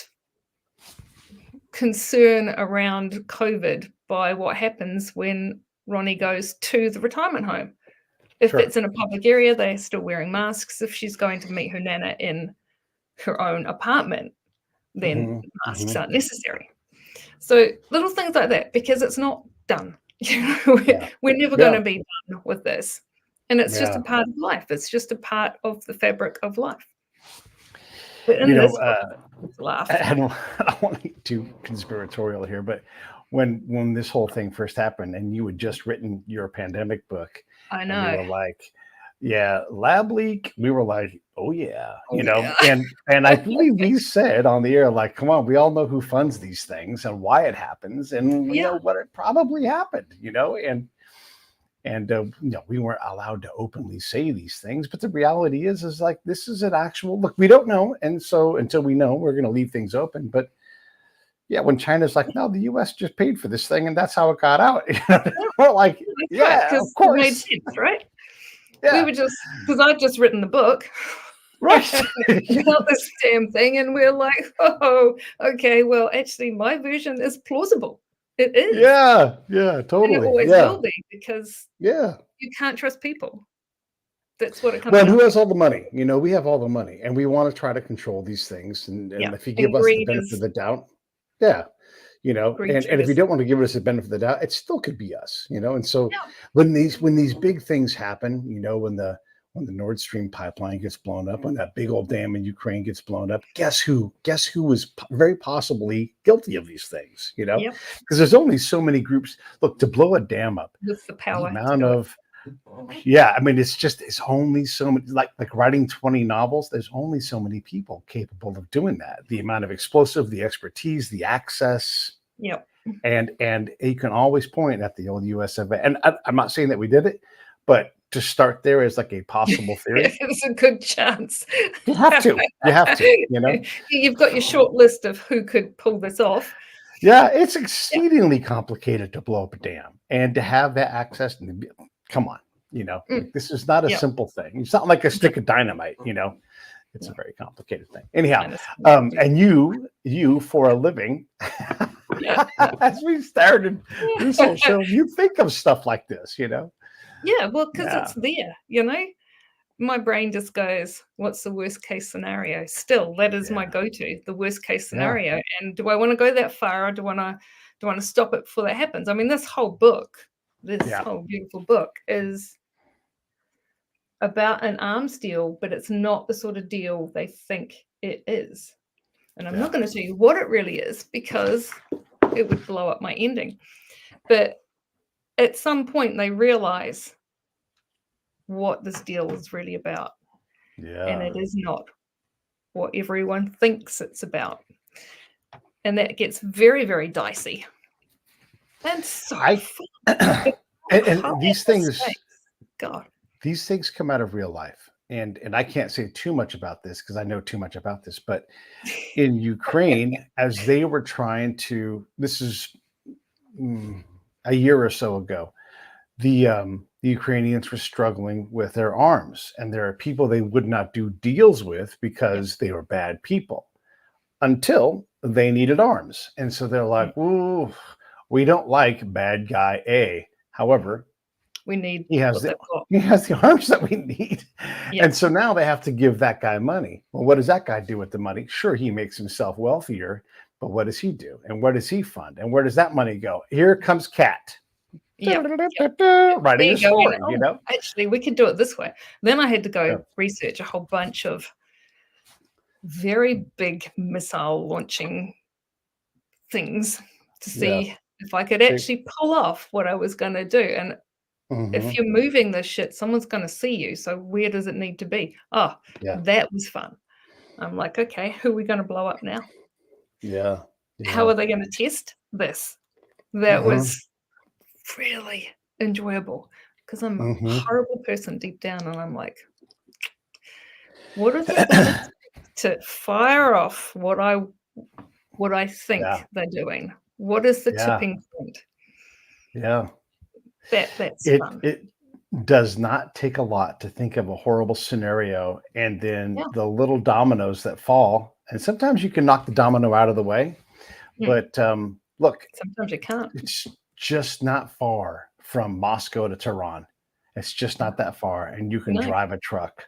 concern around COVID by what happens when Ronnie goes to the retirement home. If Sure. it's in a public area, they're still wearing masks. If she's going to meet her Nana in her own apartment, then Mhm. masks Mhm. aren't necessary. So little things like that, because it's not done. You know, Yeah. we're never going Yeah. to be done with this. And it's just a Yeah. part of life. It's just a part of the fabric of life. But You in know, this book, it's a laugh. I don't want to get too conspiratorial here, but when this whole thing first happened and you had just written your pandemic book I and we know. were like, yeah, lab leak, we were like, oh yeah, Oh, yeah. and I believe we said on the air, like, come on, we all know who funds these things and why it happens and we know Yeah. what it probably happened, and we weren't allowed to openly say these things, but the reality is like this is an actual look. We don't know, and so until we know, we're going to leave things open. But yeah, when China's like, no, the U.S. just paid for this thing, and that's how it got out. We're like, That's right. yeah, Because of it made course, sense, right? We yeah, were just, because I'd just written the book right, about this damn thing, and we're like, oh, okay, well, actually, my version is plausible. It is. yeah, And it totally, always yeah, will be, because yeah. you can't trust people. That's what it comes Well, down who to. has all the money? We have all the money, and we want to try to control these things. And Yeah. if you give And us the greed benefit of is the doubt, yeah, greed and if you triggers. don't want to give us the benefit of the doubt, it still could be us, And so Yeah. when these big things happen, when the Nord Stream pipeline gets blown up, when that big old dam in Ukraine gets blown up, guess who? Guess who was very possibly guilty of these things? Yep. Because there's only so many groups. Look, to blow a dam up, With the the power to amount do it. of yeah, I mean, it's only so many, like writing 20 novels. There's only so many people capable of doing that. The amount of explosive, the expertise, the access, Yep. and you can always point at the old USFA. And I'm not saying that we did it, but to start there is like a possible theory. It's a good chance. You have to. You have to. You've got your short list of who could pull this off. Yeah, it's Yeah. exceedingly complicated to blow up a dam and to have that access. Come on, like, this is not a Yeah. simple thing. It's not like a stick of dynamite. It's a very complicated thing. Anyhow, Kind of. and you for a living, as we started this whole show, you think of stuff like this, Yeah, well, because Yeah. it's there. My brain just goes, what's the worst case scenario? Still, that is my Yeah. go-to, the worst case Yeah. scenario. And do I want to go that far, or do I want to stop it before that happens? I mean, this whole book, this Yeah. whole beautiful book is about an arms deal, but it's not the sort of deal they think it is. And I'm not going to tell you what it really is, because it would blow up my ending. But at some point they realize what this deal is really about. Yeah. And it is not what everyone thinks it's about. And that gets very, very dicey. And so and these things, God. These things come out of real life. And I can't say too much about this because I know too much about this, but in Ukraine, as they were trying to, this is a year or so ago, the Ukrainians were struggling with their arms, and there are people they would not do deals with because they were bad people until they needed arms. And so they're like, ooh, we don't like bad guy A. However, he has the arms that we need. Yeah. And so now they have to give that guy money. Well, what does that guy do with the money? Sure, he makes himself wealthier, but what does he do? And where does he fund? And where does that money go? Here comes Cat. Yep. Writing a story, Actually, we could do it this way. Then I had to go research a whole bunch of very big missile launching things to see if I could actually pull off what I was going to do. And if you're moving this shit, someone's going to see you. So where does it need to be? Oh, that was fun. I'm like, okay, who are we going to blow up now? Yeah. How are they going to test this? That was really enjoyable because I'm a horrible person deep down, and I'm like, what are they going to do to fire off what I think they're doing? What is the tipping point? Yeah. That's fun. It does not take a lot to think of a horrible scenario and then the little dominoes that fall. And sometimes you can knock the domino out of the way. But look, sometimes you can't. It's just not far from Moscow to Tehran. It's just not that far. And you can drive a truck,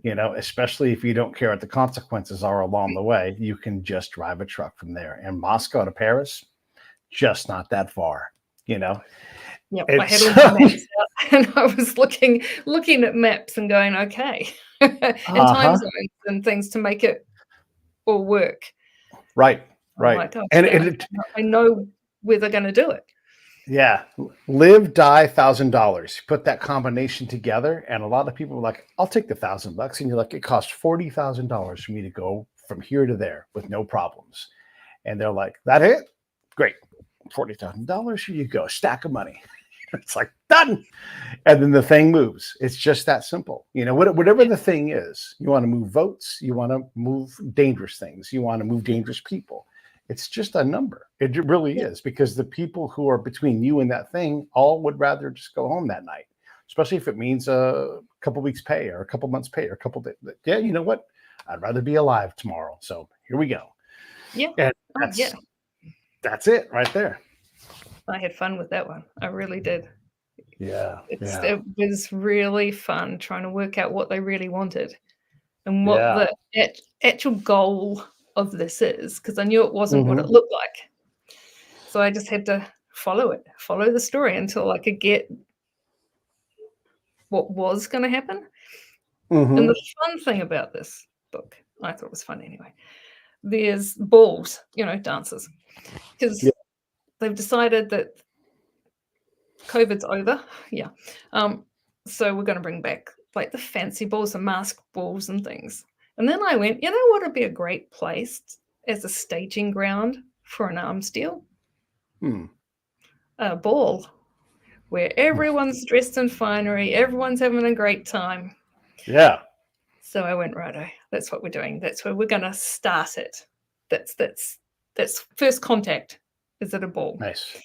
especially if you don't care what the consequences are along the way. You can just drive a truck from there. And Moscow to Paris, just not that far, Yeah, I had all the maps out, and I was looking at maps and going, okay, and time zones and things to make it all work. Right. Like, oh, and I know where they're going to do it. Yeah. Live, die, $1,000. Put that combination together. And a lot of people are like, I'll take the $1,000. And you're like, it costs $40,000 for me to go from here to there with no problems. And they're like, that it? Great. $40,000. Here you go. Stack of money. It's like, done. And then the thing moves. It's just that simple. Whatever the thing is, you want to move votes. You want to move dangerous things. You want to move dangerous people. It's just a number. It really is, because the people who are between you and that thing all would rather just go home that night, especially if it means a couple weeks pay or a couple months pay or a couple days. Yeah, you know what? I'd rather be alive tomorrow. So here we go. Yeah. And that's it right there. I had fun with that one. I really did. Yeah. It was really fun trying to work out what they really wanted and what the actual goal of this is, because I knew it wasn't what it looked like. So I just had to follow the story until I could get what was going to happen. And the fun thing about this book, I thought was fun anyway, there's balls, dances, because they've decided that COVID's over. Yeah. So we're going to bring back like the fancy balls and mask balls and things. And then I went, what would be a great place as a staging ground for an arms deal? A ball where everyone's dressed in finery, everyone's having a great time. Yeah. So I went, righto, that's what we're doing. That's where we're going to start it. That's first contact is at a ball. Nice.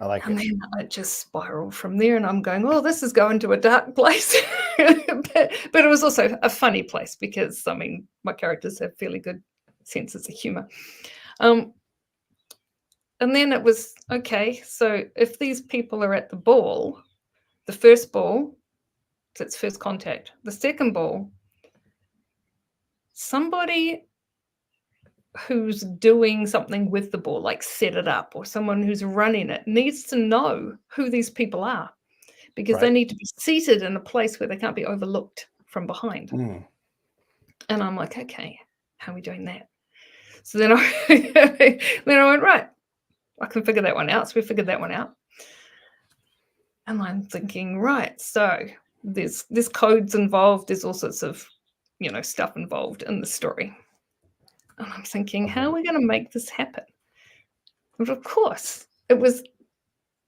I like and it. And then it just spiraled from there, and I'm going, this is going to a dark place. but it was also a funny place because, my characters have fairly good senses of humor. And then it was, okay, so if these people are at the ball, the first ball, so it's first contact. The second ball, somebody who's doing something with the ball, like set it up, or someone who's running it, needs to know who these people are, because they need to be seated in a place where they can't be overlooked from behind. And I'm like, okay, how are we doing that? So then I went, right, I can figure that one out. So we figured that one out. And I'm thinking, right, so there's codes involved. There's all sorts of, stuff involved in the story. And I'm thinking, how are we going to make this happen? But of course, it was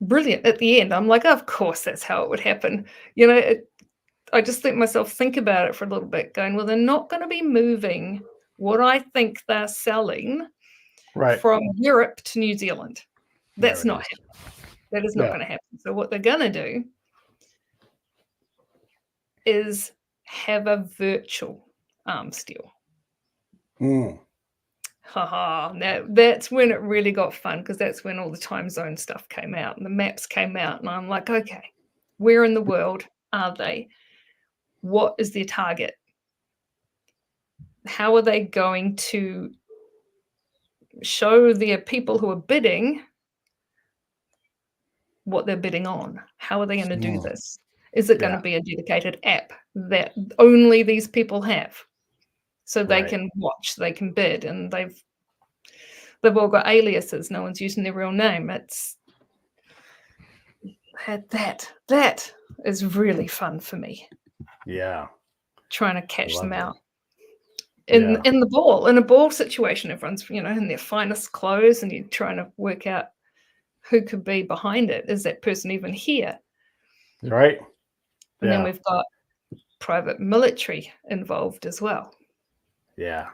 brilliant at the end. I'm like, of course, that's how it would happen. I just let myself think about it for a little bit, going, well, they're not going to be moving what I think they're selling from Europe to New Zealand. That's not happening. That is not going to happen. So what they're going to do is have a virtual arms deal. Now that's when it really got fun, because that's when all the time zone stuff came out and the maps came out, and I'm like, okay, where in the world are they? What is their target? How are they going to show their people who are bidding what they're bidding on? How are they going to do this? Is it going to be a dedicated app that only these people have? so they Right. can watch, they can bid, and they've all got aliases. No one's using their real name. It's that is really fun for me. Yeah. Trying to catch them Love it. out. Yeah. In a ball situation, everyone's, in their finest clothes, and you're trying to work out who could be behind it. Is that person even here? Right. And then we've got private military involved as well. Yeah.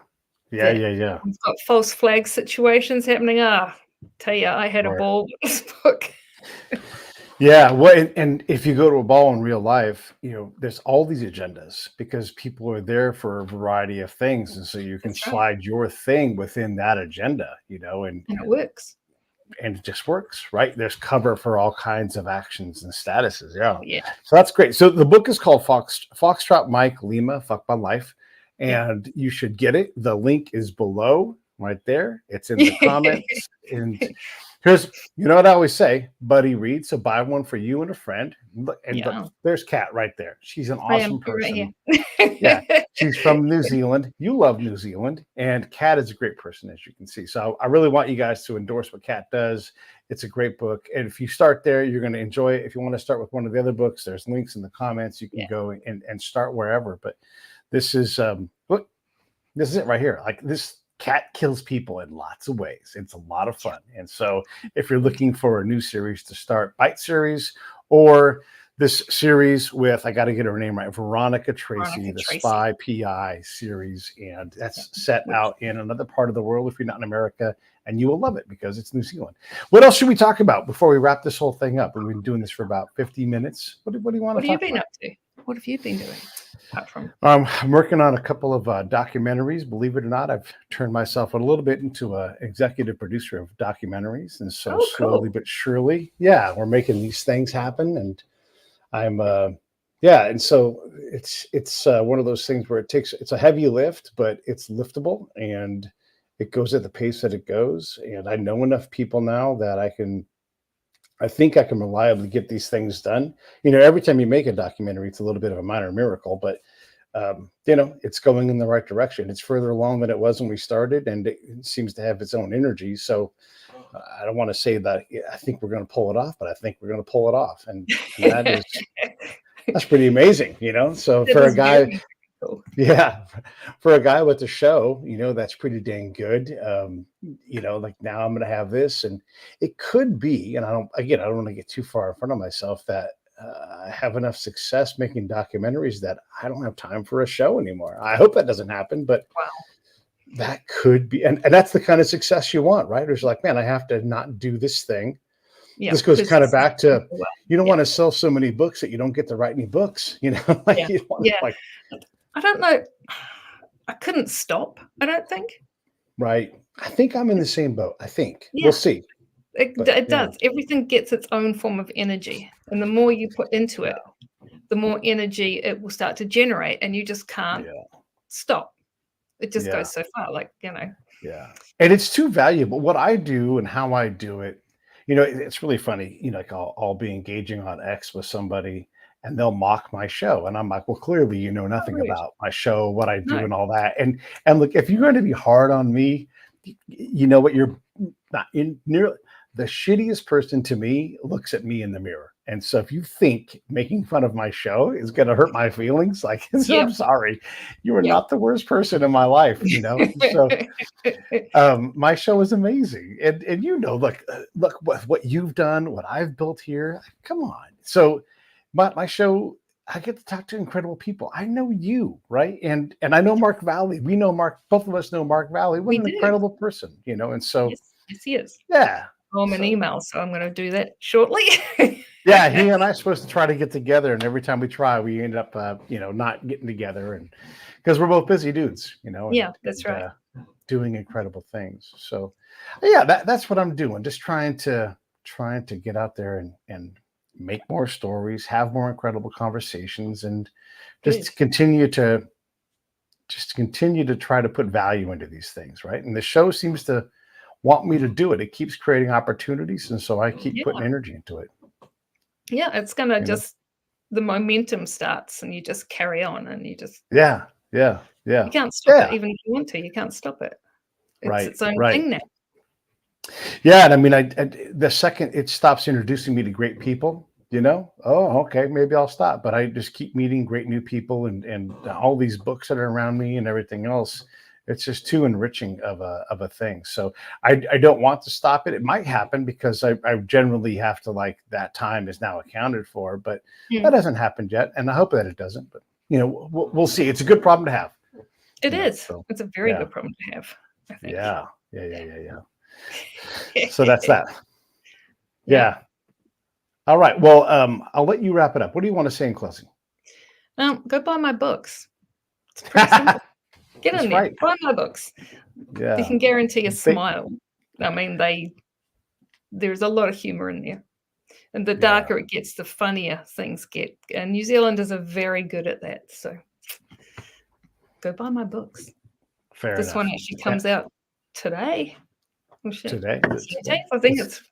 We've got false flag situations happening. Tell you, I had a ball with this book. Yeah, well, and if you go to a ball in real life, there's all these agendas because people are there for a variety of things, and so you can slide your thing within that agenda, and it works. And it just works, right? There's cover for all kinds of actions and statuses. Yeah. So that's great. So the book is called Foxtrot Mike Lima, Fuck My Life, and you should get it. The link is below right there. It's in the comments. And here's, what I always say, buddy read. So buy one for you and a friend. And there's Kat right there. She's an awesome person. Yeah, she's from New Zealand. You love New Zealand, and Kat is a great person, as you can see. So I really want you guys to endorse what Kat does. It's a great book, and if you start there, you're going to enjoy it. If you want to start with one of the other books, there's links in the comments. You can go and start wherever. But this is this is it right here. Like, this Kat kills people in lots of ways. It's a lot of fun, and so if you're looking for a new series to start, Byte series, or this series with, I got to get her name right, Veronica Tracey, the Spy PI series. And that's set out in another part of the world if you're not in America, and you will love it because it's New Zealand. What else should we talk about before we wrap this whole thing up? We've been doing this for about 50 minutes. What do you want to talk about? What have you been up to? What have you been doing? Apart from I'm working on a couple of documentaries. Believe it or not, I've turned myself a little bit into an executive producer of documentaries. And so slowly but surely, we're making these things happen. And I'm and so it's one of those things where it's a heavy lift, but it's liftable, and it goes at the pace that it goes. And I know enough people now that I think I can reliably get these things done. Every time you make a documentary, it's a little bit of a minor miracle, but it's going in the right direction. It's further along than it was when we started, and it seems to have its own energy. So I don't want to say that I think we're going to pull it off, but I think we're going to pull it off. And that's pretty amazing, So for a guy, for a guy with a show, that's pretty dang good. Like, now I'm going to have this, and it could be, and I don't want to get too far in front of myself, that I have enough success making documentaries that I don't have time for a show anymore. I hope that doesn't happen, but that could be, and that's the kind of success you want, right? It's like, man, I have to not do this thing. This goes kind of back to, you don't want to sell so many books that you don't get to write any books, You don't I don't know. I couldn't stop, I don't think. Right. I think I'm in the same boat. I think. We'll see. It does. Everything gets its own form of energy. And the more you put into it, the more energy it will start to generate, and you just can't stop. It just goes so far, Yeah. And it's too valuable. What I do and how I do it, it's really funny. Like, I'll be engaging on X with somebody, and they'll mock my show. And I'm like, well, clearly you know nothing about my show, what I do, and all that. And look, if you're going to be hard on me, you know what? You're not in near the shittiest person to me looks at me in the mirror. And so if you think making fun of my show is going to hurt my feelings, like, I'm sorry, you are not the worst person in my life, So my show is amazing. And look what you've done, what I've built here. Come on. So my show, I get to talk to incredible people. I know you, right? And I know Mark Valley. We know Mark. Both of us know Mark Valley. What an incredible person, And so, yes, he is. Yeah. An email, so I'm going to do that shortly. He and I are supposed to try to get together, and every time we try, we end up, not getting together, and because we're both busy dudes, that's right. Doing incredible things. So, that's what I'm doing. Just trying to get out there and make more stories, have more incredible conversations, and just continue to try to put value into these things, right? And the show seems to want me to do it. It keeps creating opportunities, and so I keep putting energy into it. Yeah, it's gonna the momentum starts, and you just carry on, and you just Yeah. You can't stop Yeah. it, even if you want to. You can't stop it. It's Right, its own right. thing now. Yeah, and I mean, I the second it stops introducing me to great people, okay, maybe I'll stop. But I just keep meeting great new people, and all these books that are around me and everything else. It's just too enriching of a thing. So I don't want to stop it. It might happen because I generally have to, like, that time is now accounted for, but that hasn't happened yet, and I hope that it doesn't. But we'll see. It's a good problem to have. It is. So, It's a very good problem to have, I think. Yeah. So that's that. Yeah. All right. Well, I'll let you wrap it up. What do you want to say in closing? Go buy my books. It's pretty simple. Get in there. Right. Buy my books. Yeah. You can guarantee a smile. I mean, there's a lot of humor in there. And the darker it gets, the funnier things get. And New Zealanders are very good at that. So go buy my books. Fair This enough. one actually comes out today. Oh, shit. Today? I think it's,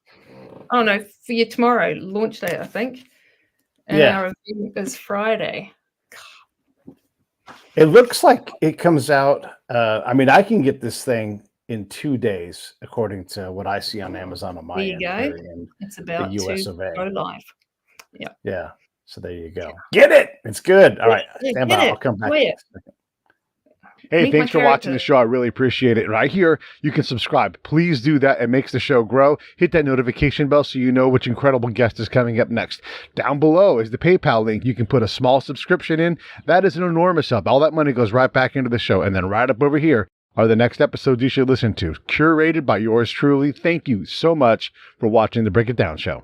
oh no, for you tomorrow, launch day, I think. And our review is Friday. It looks like it comes out. I mean, I can get this thing in 2 days, according to what I see on Amazon on my end. There you go. It's about the US of A. to go live. Yeah. Yeah. So there you go. Get it. It's good. All right. Stand by. I'll come back. Hey, thanks for watching the show. I really appreciate it. Right here, you can subscribe. Please do that. It makes the show grow. Hit that notification bell so you know which incredible guest is coming up next. Down below is the PayPal link. You can put a small subscription in. That is an enormous help. All that money goes right back into the show. And then right up over here are the next episodes you should listen to, curated by yours truly. Thank you so much for watching the Break It Down Show.